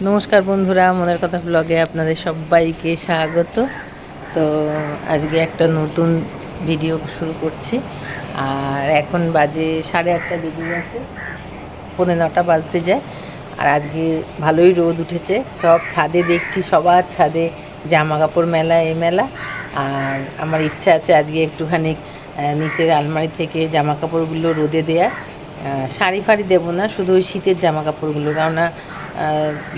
নমস্কার বন্ধুরা, মনের কথা ব্লগে আপনাদের সবাইকে স্বাগত। তো আজকে একটা নতুন ভিডিও শুরু করছি। আর এখন বাজে 8:30 বেজে গেছে, 9:15 বাজতে যায়। আর আজকে ভালোই রোদ উঠেছে, সব ছাদে দেখছি, সবার ছাদে জামা কাপড় মেলা, এই মেলা। আর আমার ইচ্ছা আছে আজকে একটুখানি নিচের আলমারি থেকে জামা কাপড়গুলো রোদে দেয়া। শাড়ি ফাড়ি দেবো না, শুধু ওই শীতের জামা কাপড়গুলো, কেননা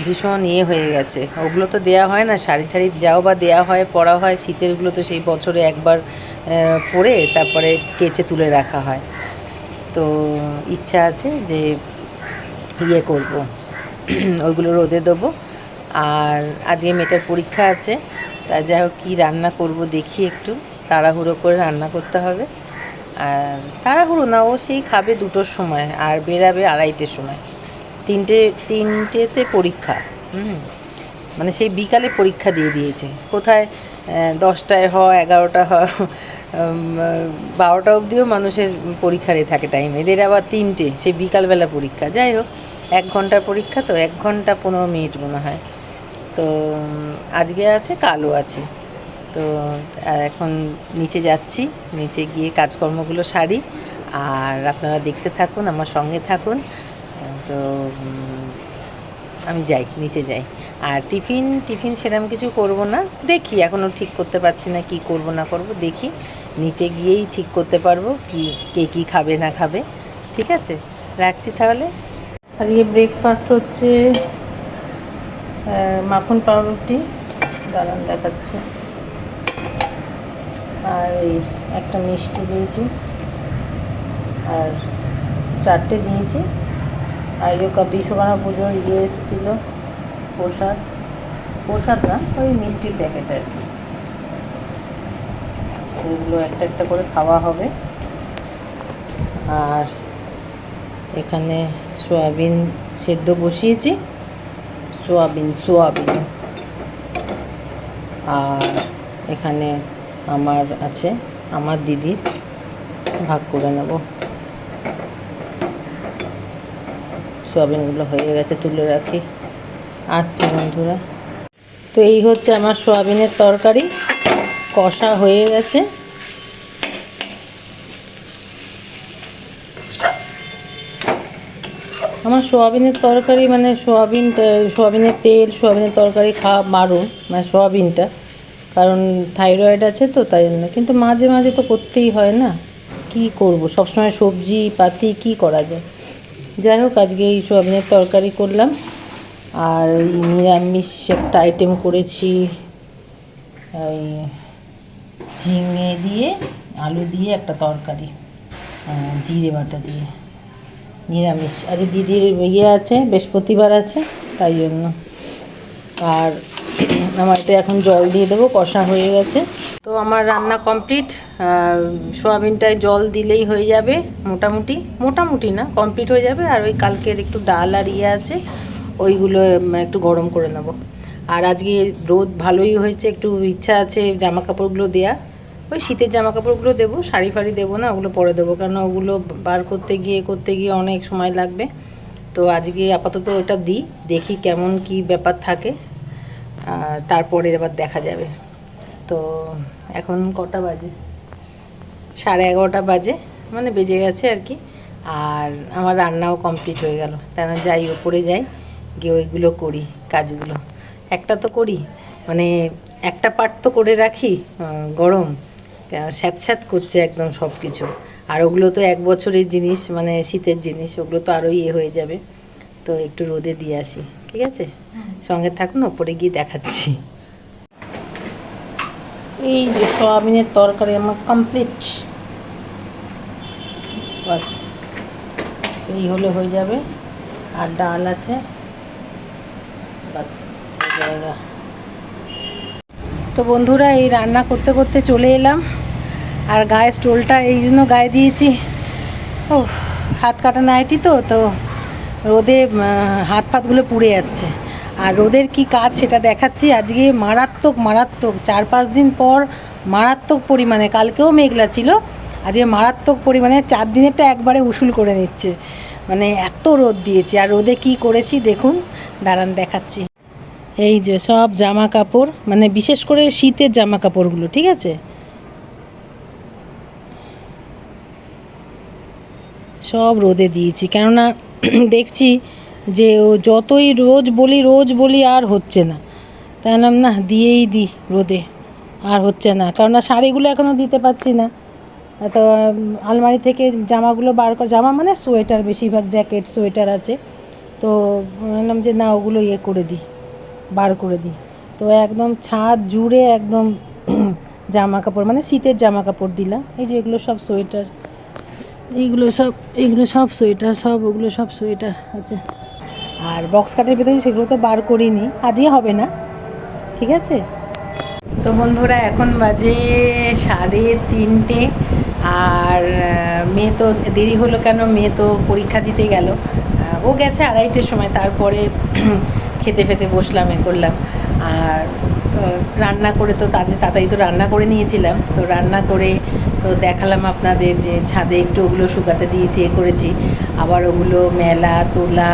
ভীষণ হয়ে গেছে। ওগুলো তো দেয়া হয় না, শাড়ি ঠাড়ি যাও বা দেয়া হয়, পরা হয়। শীতেরগুলো তো সেই বছরে একবার পরে তারপরে কেচে তুলে রাখা হয়। তো ইচ্ছা আছে যে করব, ওইগুলো রোদে দেবো। আর আজকে মেয়েটার পরীক্ষা আছে, তা যাই হোক কী রান্না করব দেখি, একটু তাড়াহুড়ো করে রান্না করতে হবে। আর তাড়াহুড়ো না, ও সেই খাবে 2টোর সময় আর বেরাবে 2:30-টের সময়। তিনটেতে পরীক্ষা। মানে সেই বিকালে পরীক্ষা দিয়ে দিয়েছে। কোথায় 10টায় হয়, 11টা হয়, 12টা অবধিও মানুষের পরীক্ষারে থাকে টাইম, এদের আবার 3টে, সেই বিকালবেলা পরীক্ষা। যাই হোক, 1 ঘন্টার পরীক্ষা, তো 1 ঘন্টা 15 মিনিট মনে হয়। তো আজকে আছে, কালও আছে। তো এখন নিচে যাচ্ছি, নিচে গিয়ে কাজকর্মগুলো সারি। আর আপনারা দেখতে থাকুন, আমার সঙ্গে থাকুন। তো আমি যাই, নিচে যাই। আর টিফিন সেরকম কিছু করব না, দেখি, এখনও ঠিক করতে পারছি না কি করব না করব, দেখি নিচে গিয়েই ঠিক করতে পারবো কি কে কী খাবে না খাবে। ঠিক আছে, রাখছি তাহলে। আজকে ব্রেকফাস্ট হচ্ছে মাখন পাউরুটি, দাঁড়ান দেখাচ্ছি। আর এই একটা মিষ্টি দিয়েছি, আর 4টে দিয়েছি। আর এই বিশ্বকর্মা পুজোর এসেছিলো প্রসাদ না, ওই মিষ্টির প্যাকেট আর কি। এগুলো একটা একটা করে খাওয়া হবে। আর এখানে সয়াবিন সেদ্ধ বসিয়েছি, সোয়াবিন। আর এখানে আমার আছে, আমার দিদির, ভাগ করে নেব। সোয়াবিনগুলো হয়ে গেছে, তুলে রাখি, আসছি বন্ধুরা। তো এই হচ্ছে আমার সোয়াবিনের তরকারি, কষা হয়ে গেছে। আমার সোয়াবিনের তরকারি মানে সোয়াবিনের তেল, সোয়াবিনের তরকারি খাওয়া বারণ, মানে সোয়াবিনটা, কারণ থাইরয়েড আছে তো, তাই জন্য। কিন্তু মাঝে মাঝে তো করতেই হয় না, কি করব, সবসময় সবজি পাতি কি করা যায়। যাই হোক, আজকে এই সোয়াবিনের তরকারি করলাম। আর এই নিরামিষ একটা আইটেম করেছি, এই ঝিঙে দিয়ে আলু দিয়ে একটা তরকারি, জিরে বাটা দিয়ে, নিরামিষ। আজ দিদির আছে, বৃহস্পতিবার আছে, তাই জন্য। আর আমার এটা এখন জল দিয়ে দেবো, কষা হয়ে গেছে। তো আমার রান্না কমপ্লিট। সোয়াবিনটায় জল দিলেই হয়ে যাবে, মোটামুটি না, কমপ্লিট হয়ে যাবে। আর ওই কালকের একটু ডাল আর আছে, ওইগুলো একটু গরম করে নেব। আর আজকে রোদ ভালোই হয়েছে, একটু ইচ্ছা আছে জামা কাপড়গুলো দেওয়া। ওই শীতের জামা কাপড়গুলো দেবো, শাড়ি ফাড়ি দেবো না, ওগুলো পরে দেবো, কারণ ওগুলো বার করতে গিয়ে অনেক সময় লাগবে। তো আজকে আপাতত ওটা দিই, দেখি কেমন কি ব্যাপার থাকে, তারপরে আবার দেখা যাবে। তো এখন কটা বাজে? 11:30 বাজে, মানে বেজে গেছে আর কি। আর আমার রান্নাও কমপ্লিট হয়ে গেল। তাই যাই, ওপরে যাই, গিয়ে ওইগুলো করি, কাজগুলো একটা তো করি, মানে একটা পার্ট তো করে রাখি। গরম স্যাঁতস্যাঁত করছে একদম সব কিছু। আর ওগুলো তো 1 বছরের জিনিস, মানে শীতের জিনিস, ওগুলো তো আরও হয়ে যাবে। তো একটু রোদে দিয়ে আসি, ঠিক আছে? সঙ্গে থাকুন, ওপরে গিয়ে দেখাচ্ছি। এই যে সোয়াবিনের তরকারি আমার কমপ্লিট, বাস এই হলে হয়ে যাবে। আর ডাল আছে, বাস জায়গা। তো বন্ধুরা, এই রান্না করতে করতে চলে এলাম। আর গায়ে স্টোলটা এই জন্য গায়ে দিয়েছি, ও হাত কাটা নাইটি তো রোদে হাত ফাতগুলো পুড়ে যাচ্ছে। আর রোদের কি কাজ সেটা দেখাচ্ছি। আজকে মারাত্মক 4-5 দিন পর মারাত্মক পরিমাণে, কালকেও মেঘলা ছিল, আজকে মারাত্মক পরিমাণে 4 দিনেরটা একবারে উসুল করে নিচ্ছে, মানে এত রোদ দিয়েছে। আর রোদে কি করেছি দেখুন, দাঁড়ান দেখাচ্ছি। এই যে সব জামা কাপড়, মানে বিশেষ করে শীতের জামা কাপড়গুলো, ঠিক আছে, সব রোদে দিয়েছি। কেননা দেখছি যে ও যতই রোজ বলি আর হচ্ছে না, তাই না দিয়েই দিই রোদে, আর হচ্ছে না। কেননা শাড়িগুলো এখনও দিতে পারছি না, তো আলমারি থেকে জামাগুলো বার করে, জামা মানে সোয়েটার, বেশিরভাগ জ্যাকেট সোয়েটার আছে, তো বললাম যে না ওগুলো করে দিই, বার করে দিই। তো একদম ছাদ জুড়ে একদম জামা কাপড়, মানে শীতের জামা কাপড় দিলাম। এই যে এগুলো সব সোয়েটার, এগুলো সব সোয়েটার, ওগুলো সব সোয়েটার আছে। আর বক্স কাটের ভেতরে সেগুলো তো বার করিনি, আজকে হবে না, ঠিক আছে। তো বন্ধুরা এখন বাজে 3:30, আর মেয়ে তো দেরি হলো কেন, মেয়ে তো পরীক্ষা দিতে গেল, ও গেছে 2:30-এর সময়। তারপরে খেতে বসলাম, করলাম। আর তো রান্না করে তো তাড়াতাড়ি তো রান্না করে নিয়েছিলাম, তো রান্না করে তো দেখালাম আপনাদের যে ছাদে একটু ওগুলো শুকাতে দিয়েছি, করেছি। আবার ওগুলো মেলা তোলা,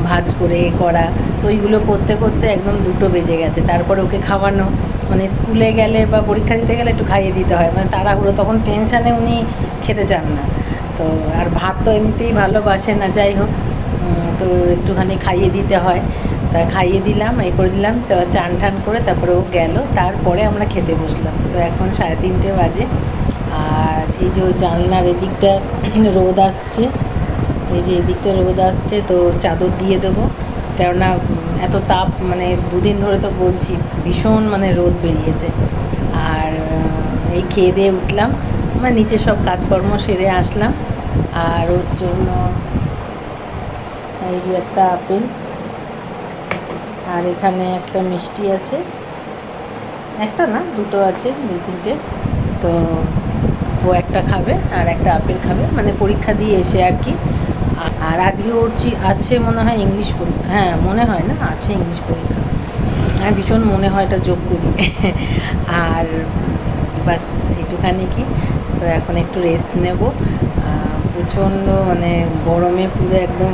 ভাঁজ করে করা, তো ওইগুলো করতে করতে একদম 2টো বেজে গেছে। তারপর ওকে খাওয়ানো, মানে স্কুলে গেলে বা পরীক্ষা দিতে গেলে একটু খাইয়ে দিতে হয়, মানে তাড়াহুড়ো, তখন টেনশানে উনি খেতে চান না। তো আর ভাত তো এমনিতেই ভালোবাসে না, যাই হোক, তো একটুখানি খাইয়ে দিতে হয়। তা খাইয়ে দিলাম, করে দিলাম, চান ঠান করে তারপরে ও গেল, তারপরে আমরা খেতে বসলাম। তো এখন 3:30 বাজে। আর এই যে জানলার এদিকটা রোদ আসছে, এই যে এদিকটা রোদ আসছে, তো চাদর দিয়ে দেবো। কেননা এত তাপ, মানে 2 দিন ধরে তো বলছি, ভীষণ মানে রোদ বেরিয়েছে। আর এই খেয়ে দিয়ে উঠলাম, মানে নিচে সব কাজকর্ম সেরে আসলাম। আর ওর জন্য এই যে একটা আপেল, আর এখানে একটা মিষ্টি আছে, একটা না 2টো আছে, 2-3টে। তো ও একটা খাবে আর একটা আপেল খাবে, মানে পরীক্ষা দিয়ে এসে আর কি। আর আজকে ওর আছে মনে হয় ইংলিশ পরীক্ষা, হ্যাঁ মনে হয়, না আছে ইংলিশ পরীক্ষা, হ্যাঁ ভীষণ মনে হয়, এটা যোগ করি। আর বাস একটুখানি কি, তো এখন একটু রেস্ট নেব। প্রচণ্ড মানে গরমে পুরো একদম,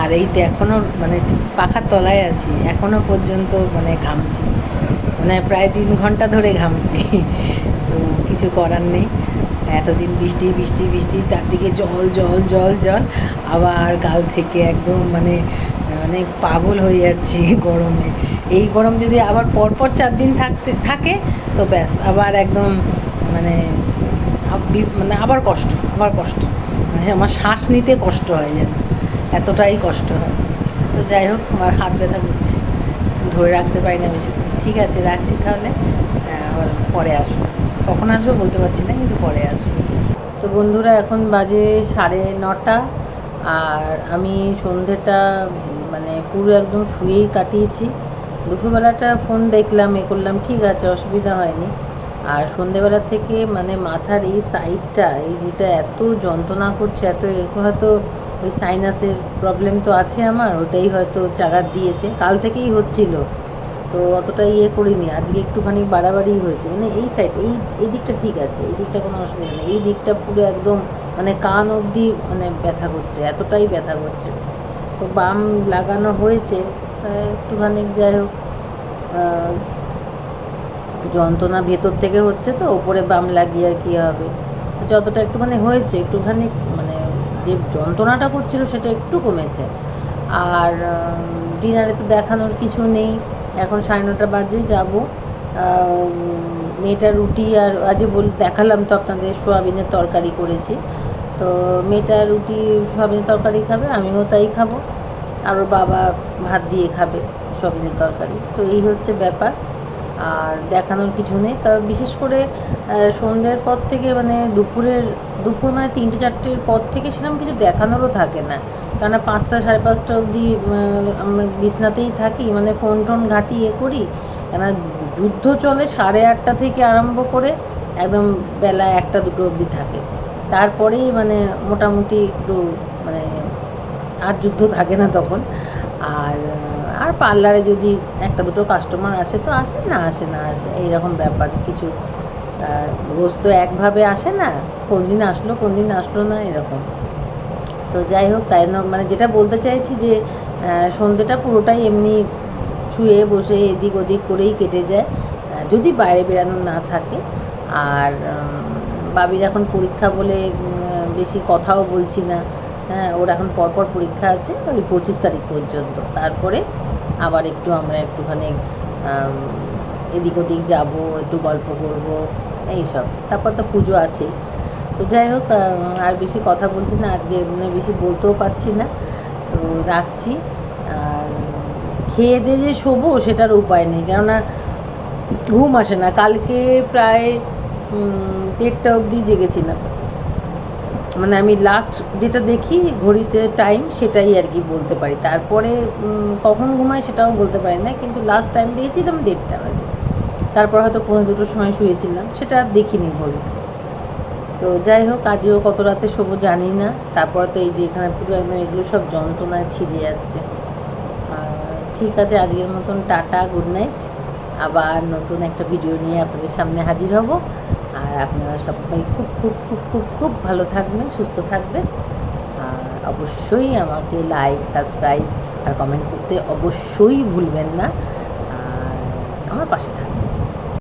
আর এই তো এখনও মানে পাখার তলায় আছি, এখনও পর্যন্ত মানে ঘামছি, মানে প্রায় 3 ঘন্টা ধরে ঘামছি। তো কিছু করার নেই, এতদিন বৃষ্টি বৃষ্টি বৃষ্টি, তার দিকে জল জল জল জল, আবার গাল থেকে একদম মানে মানে পাগল হয়ে যাচ্ছি গরমে। এই গরম যদি আবার পরপর 4 দিন থাকে তো ব্যাস আবার একদম মানে মানে আবার কষ্ট, মানে আমার শ্বাস নিতে কষ্ট হয়, যেন এতটাই কষ্ট হয়। তো যাই হোক, আমার হাত ব্যথা করছে, ধরে রাখতে পারি না বেশি। ঠিক আছে, রাখছি তাহলে, আবার পরে আসবো। কখন আসবো বলতে পারছি না, কিন্তু পরে আসবো। তো বন্ধুরা এখন বাজে 9:30, আর আমি সন্ধ্যেটা মানে পুরো একদম শুয়েই কাটিয়েছি। দুপুরবেলাটা ফোন দেখলাম, করলাম, ঠিক আছে, অসুবিধা হয়নি। আর সন্ধ্যেবেলা থেকে মানে মাথার এই সাইডটা, এইটা এত যন্ত্রণা করছে, হয়তো ওই সাইনাসের প্রবলেম তো আছে আমার, ওটাই হয়তো চাগার দিয়েছে, কাল থেকেই হচ্ছিল। তো অতটা করিনি, আজকে একটুখানি বাড়াবাড়ি হয়েছে, মানে এই সাইড, এই দিকটা ঠিক আছে, এই দিকটা কোনো অসুবিধা নেই, এই দিকটা পুরো একদম মানে কান অবধি মানে ব্যথা করছে, এতটাই ব্যথা করছে। তো বাম লাগানো হয়েছে, একটুখানি যাই হোক, যন্ত্রণা ভেতর থেকে হচ্ছে, তো ওপরে বাম লাগিয়ে আর কী হবে, যতটা একটুখানি হয়েছে, একটুখানি মানে যে যন্ত্রণাটা করছিল সেটা একটু কমেছে। আর ডিনারে তো দেখানোর কিছু নেই, এখন 9:30 বাজে, যাবো। মেয়েটা রুটি, আর আজকে দেখালাম তো আপনাদের সোয়াবিনের তরকারি করেছি, তো মেয়েটা রুটি সোয়াবিনের তরকারি খাবে, আমিও তাই খাবো, আর ওর বাবা ভাত দিয়ে খাবে সোয়াবিনের তরকারি। তো এই হচ্ছে ব্যাপার, আর দেখানোর কিছু নেই। তবে বিশেষ করে সন্ধ্যের পর থেকে, মানে দুপুর মানে 3টে-4টের পর থেকে সেরকম কিছু দেখানোরও থাকে না, কেননা 5টা 5:30 অবধি আমরা বিছনাতেই থাকি, মানে ফোন টোন ঘাঁটি করি, কেননা যুদ্ধ চলে 8:30 থেকে আরম্ভ করে একদম বেলা 1টা-2টো অবধি থাকে, তারপরেই মানে মোটামুটি একটু মানে আর যুদ্ধ থাকে না তখন। আর পার্লারে যদি 1-2টো কাস্টমার আসে তো আসে, না আসে এইরকম ব্যাপার কিছু, রোজ তো একভাবে আসে না, কোন দিন আসলো না, এরকম। তো যাই হোক, তাই না, মানে যেটা বলতে চাইছি যে সন্ধ্যেটা পুরোটাই এমনি শুয়ে বসে এদিক ওদিক করেই কেটে যায়, যদি বাইরে বেরানো না থাকে। আর বাবির এখন পরীক্ষা বলে বেশি কথাও বলছি না। হ্যাঁ, ওর এখন পরপর পরীক্ষা আছে ওই 25 তারিখ পর্যন্ত। তারপরে আবার আমরা একটুখানি এদিক ওদিক যাবো, একটু গল্প করব, এইসব। তারপর তো পুজো আছেই। তো যাই হোক, আর বেশি কথা বলছি না আজকে, বেশি বলতেও পারছি না, তো রাখছি। আর খেয়ে দিয়ে যে শোবো সেটার উপায় নেই, কেননা ঘুম আসে না। কালকে প্রায় 1:30টা অবধি জেগেছিলাম, মানে আমি লাস্ট যেটা দেখি ঘড়িতে টাইম সেটাই আর কি বলতে পারি। তারপরে কখন ঘুমাই সেটাও বলতে পারি না, কিন্তু লাস্ট টাইম দিয়েছিলাম 1:30টা বাজে। তারপর হয়তো 2:45-র সময় শুয়েছিলাম, সেটা আর দেখিনি ঘড়ি। তো যাই হোক, আজও কত রাতে শোবো জানি না। তারপরে তো এই যে এখানে পুরো একদম এগুলো সব যন্ত্রণায় ছিঁড়ে যাচ্ছে। ঠিক আছে, আজকের মতন টাটা, গুড নাইট। আবার নতুন একটা ভিডিও নিয়ে আপনাদের সামনে হাজির হব। আর আপনারা সবাই খুব খুব খুব খুব খুব ভালো থাকবেন, সুস্থ থাকবেন। আর অবশ্যই আমাকে লাইক, সাবস্ক্রাইব আর কমেন্ট করতে অবশ্যই ভুলবেন না। আর আমার পাশে থাকবেন।